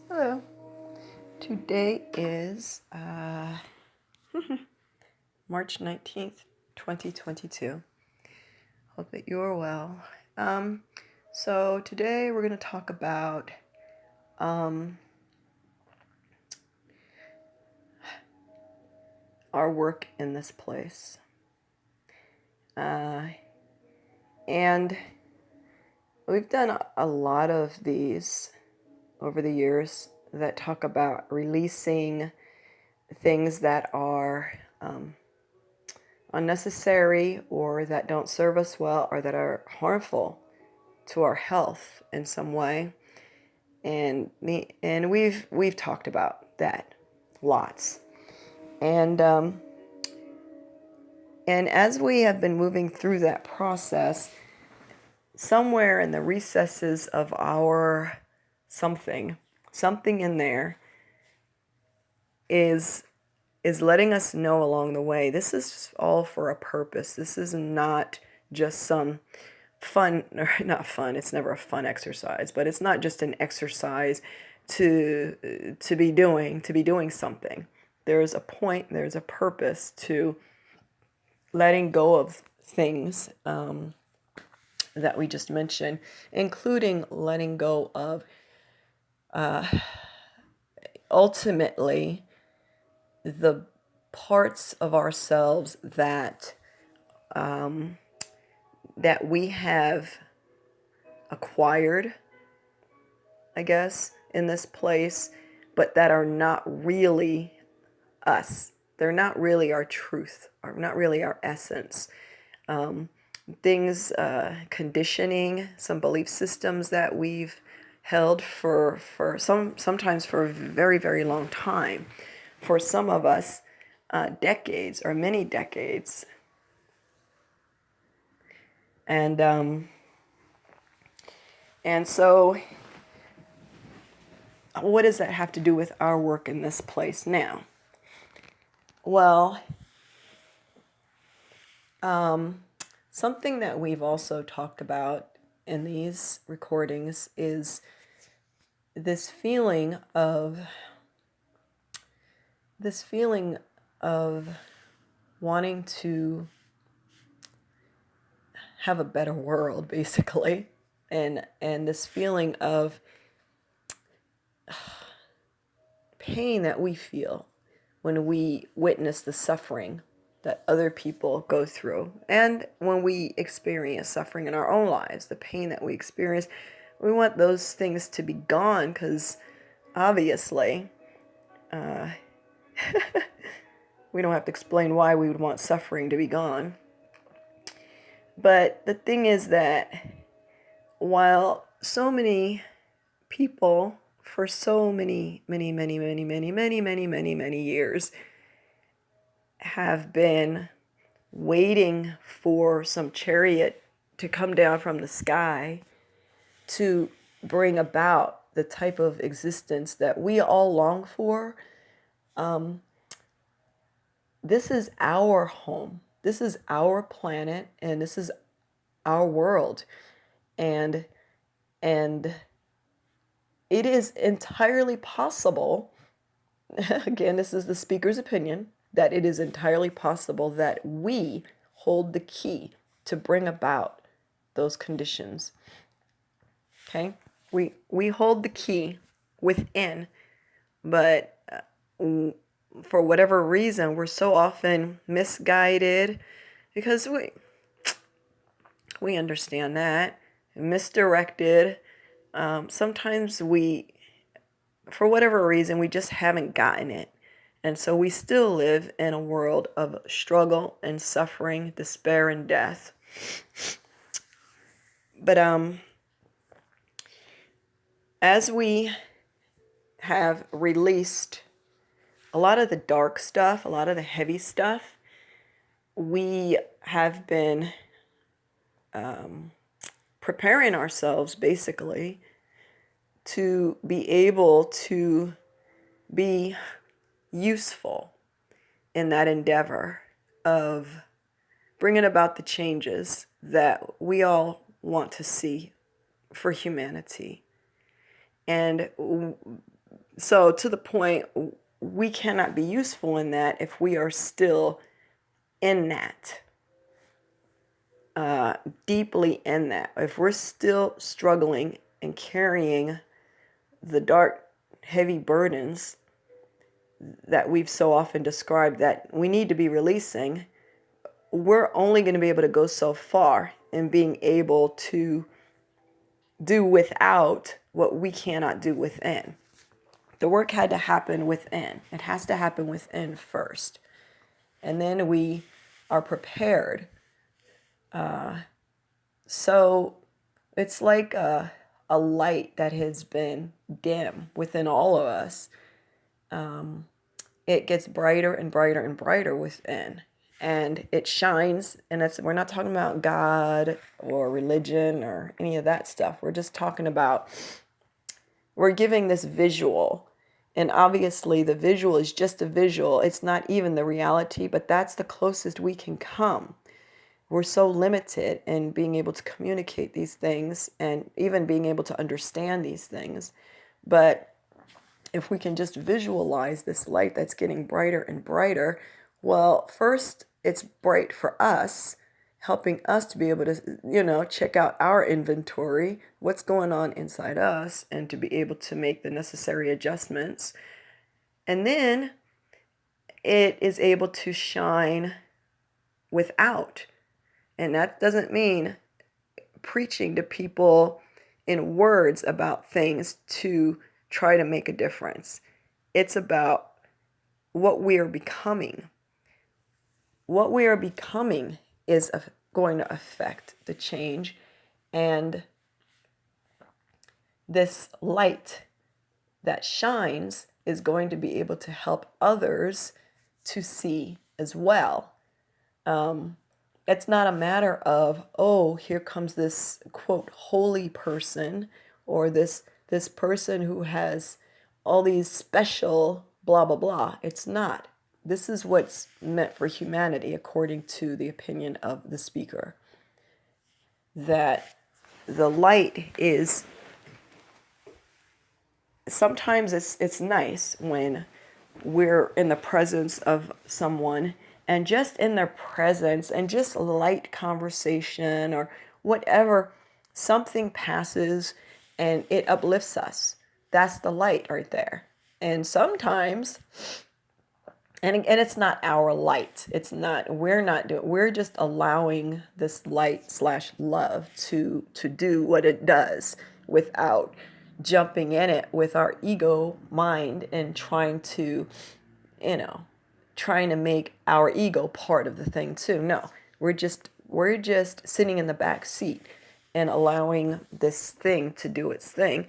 Hello. Today is March 19th, 2022. Hope that you are well. So today we're going to talk about our work in this place. And we've done a lot of these over the years that talk about releasing things that are unnecessary or that don't serve us well or that are harmful to our health in some way. And we've talked about that lots. And as we have been moving through that process, somewhere in the recesses of our something in there is letting us know along the way, this is all for a purpose. This is not just some fun, or not fun, it's never a fun exercise, but it's not just an exercise to be doing something. There's a point, there's a purpose to letting go of things that we just mentioned, including letting go of ultimately the parts of ourselves that we have acquired, I guess, in this place, but that are not really us. They're not really our truth, or not really our essence. Things, conditioning, some belief systems that we've held for sometimes for a very, very long time. For some of us, decades or many decades. And so what does that have to do with our work in this place now? Well, something that we've also talked about in these recordings is this feeling of wanting to have a better world, basically, and this feeling of pain that we feel when we witness the suffering that other people go through, and when we experience suffering in our own lives, the pain that we experience. We want those things to be gone, because obviously we don't have to explain why we would want suffering to be gone. But the thing is that while so many people for so many years have been waiting for some chariot to come down from the sky to bring about the type of existence that we all long for, this is our home. This is our planet, and this is our world. And it is entirely possible, again, this is the speaker's opinion, that it is entirely possible that we hold the key to bring about those conditions. Okay? We hold the key within, but for whatever reason, we're so often misguided, because we understand that, misdirected. Sometimes for whatever reason, we just haven't gotten it. And so we still live in a world of struggle and suffering, despair and death. But as we have released a lot of the dark stuff, a lot of the heavy stuff, we have been preparing ourselves, basically, to be able to be useful in that endeavor of bringing about the changes that we all want to see for humanity. And So to the point, we cannot be useful in that if we are still in that, deeply in that. If we're still struggling and carrying the dark, heavy burdens that we've so often described that we need to be releasing, we're only going to be able to go so far in being able to do without what we cannot do within. The work had to happen within. It has to happen within first. And then we are prepared. So it's like a light that has been dim within all of us. It gets brighter and brighter and brighter within. And it shines. And we're not talking about God or religion or any of that stuff. We're just talking about, we're giving this visual. And obviously the visual is just a visual. It's not even the reality, but that's the closest we can come. We're so limited in being able to communicate these things and even being able to understand these things. But if we can just visualize this light that's getting brighter and brighter, well, first it's bright for us, helping us to be able to, check out our inventory, what's going on inside us, and to be able to make the necessary adjustments. And then it is able to shine without. And that doesn't mean preaching to people in words about things to try to make a difference. It's about what we are becoming. What we are becoming is going to affect the change. And this light that shines is going to be able to help others to see as well. It's not a matter of, oh, here comes this, quote, holy person, or this person who has all these special blah, blah, blah. It's not. This is what's meant for humanity, according to the opinion of the speaker. That the light is, sometimes it's nice when we're in the presence of someone, and just in their presence and just light conversation or whatever, something passes and it uplifts us. That's the light right there. And sometimes, and it's not our light. It's not, we're just allowing this light / love to do what it does without jumping in it with our ego mind and trying to make our ego part of the thing too. No, we're just sitting in the back seat and allowing this thing to do its thing.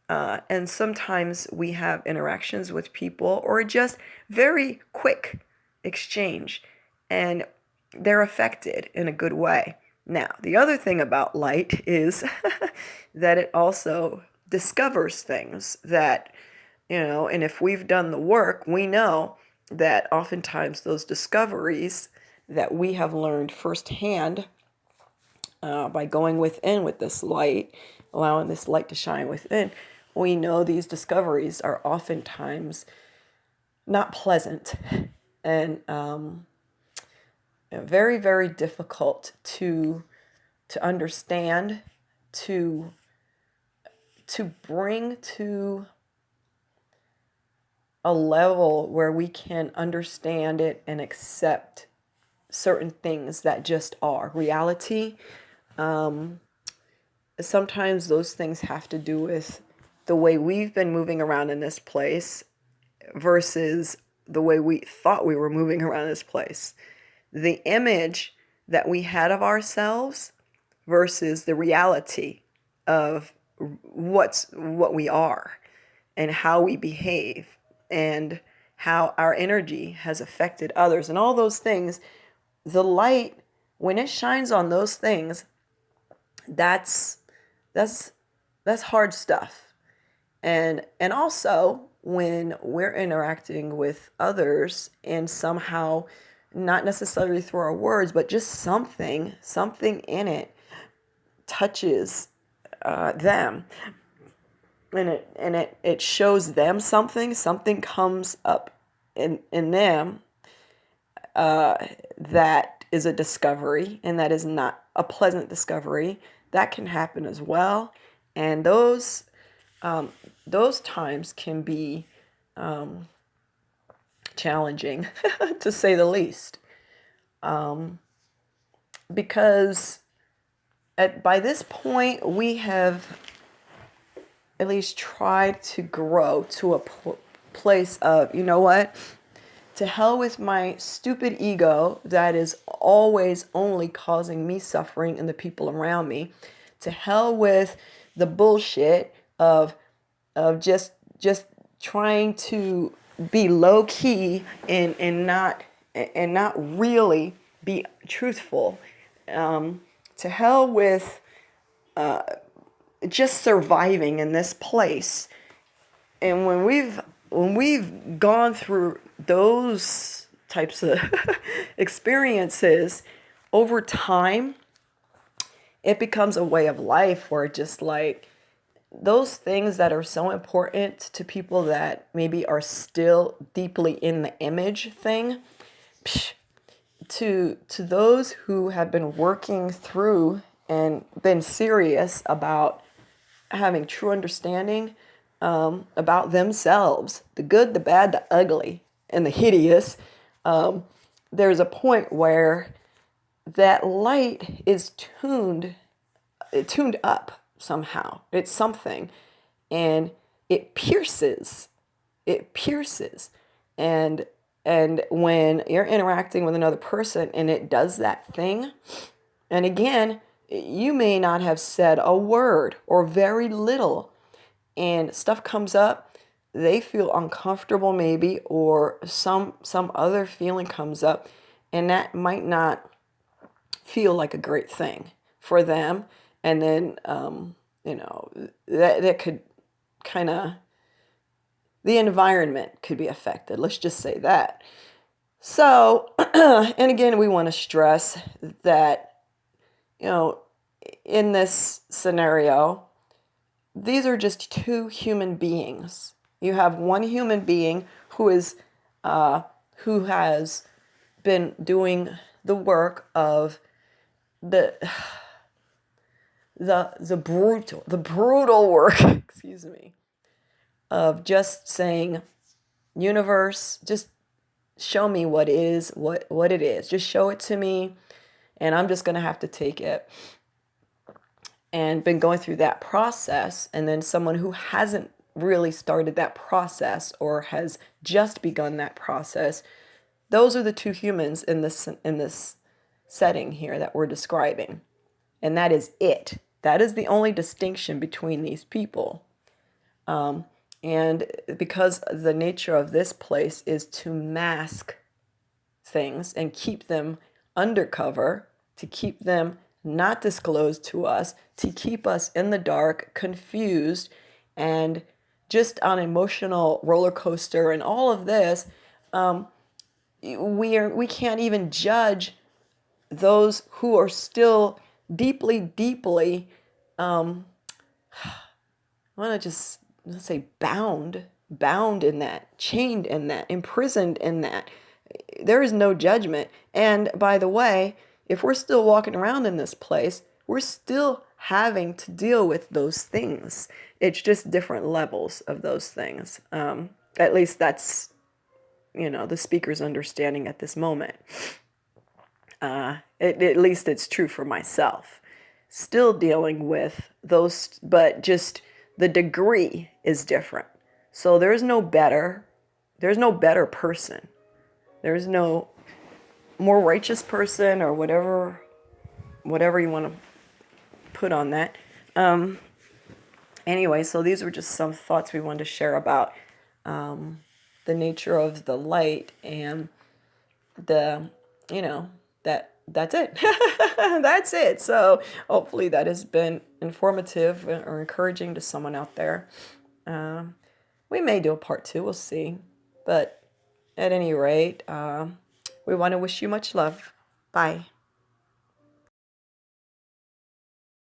And sometimes we have interactions with people or just very quick exchange, and they're affected in a good way. Now, the other thing about light is that it also discovers things that, and if we've done the work, we know that oftentimes those discoveries that we have learned firsthand by going within with this light, allowing this light to shine within, we know these discoveries are oftentimes not pleasant and very, very difficult to understand, to bring to a level where we can understand it and accept certain things that just are reality. Sometimes those things have to do with the way we've been moving around in this place versus the way we thought we were moving around this place. The image that we had of ourselves versus the reality of what we are and how we behave and how our energy has affected others and all those things. The light, when it shines on those things, that's hard stuff. And also when we're interacting with others and somehow, not necessarily through our words, but just something in it touches them. and it shows them something comes up in them that is a discovery, and that is not a pleasant discovery. That can happen as well, and those times can be challenging to say the least, because by this point we have at least tried to grow to a place of, you know what, to hell with my stupid ego that is always only causing me suffering and the people around me. To hell with the bullshit of just trying to be low key and not really be truthful. To hell with just surviving in this place. And when we've gone through those types of experiences over time, it becomes a way of life where just like those things that are so important to people that maybe are still deeply in the image thing, to those who have been working through and been serious about having true understanding about themselves, the good, the bad, the ugly, and the hideous, there's a point where that light is tuned up somehow. It's something, and it pierces. It pierces, and when you're interacting with another person and it does that thing, and again, you may not have said a word or very little, and stuff comes up, they feel uncomfortable maybe, or some other feeling comes up, and that might not feel like a great thing for them. And then that could kind of, the environment could be affected, let's just say that. So and again, we want to stress that, you know, in this scenario, these are just two human beings. You have one human being who has been doing the work of the brutal work, excuse me, of just saying, universe, just show me what it is. Just show it to me, and I'm just gonna have to take it. And been going through that process, and then someone who hasn't really started that process or has just begun that process. Those are the two humans in this setting here that we're describing. And that is it. That is the only distinction between these people. And because the nature of this place is to mask things and keep them undercover, to keep them not disclosed to us, to keep us in the dark, confused, and just on emotional roller coaster and all of this, we can't even judge those who are still deeply, I want to just let's say bound in that, chained in that, imprisoned in that. There is no judgment. And by the way, if we're still walking around in this place, we're still having to deal with those things. It's just different levels of those things. At least that's, the speaker's understanding at this moment. At least it's true for myself. Still dealing with those, but just the degree is different. So there's no better person. There's no more righteous person, or whatever you want to put on that. Anyway, so these were just some thoughts we wanted to share about the nature of the light, and that's it. That's it. So hopefully that has been informative or encouraging to someone out there. We may do a part 2, we'll see. But at any rate, we want to wish you much love. Bye.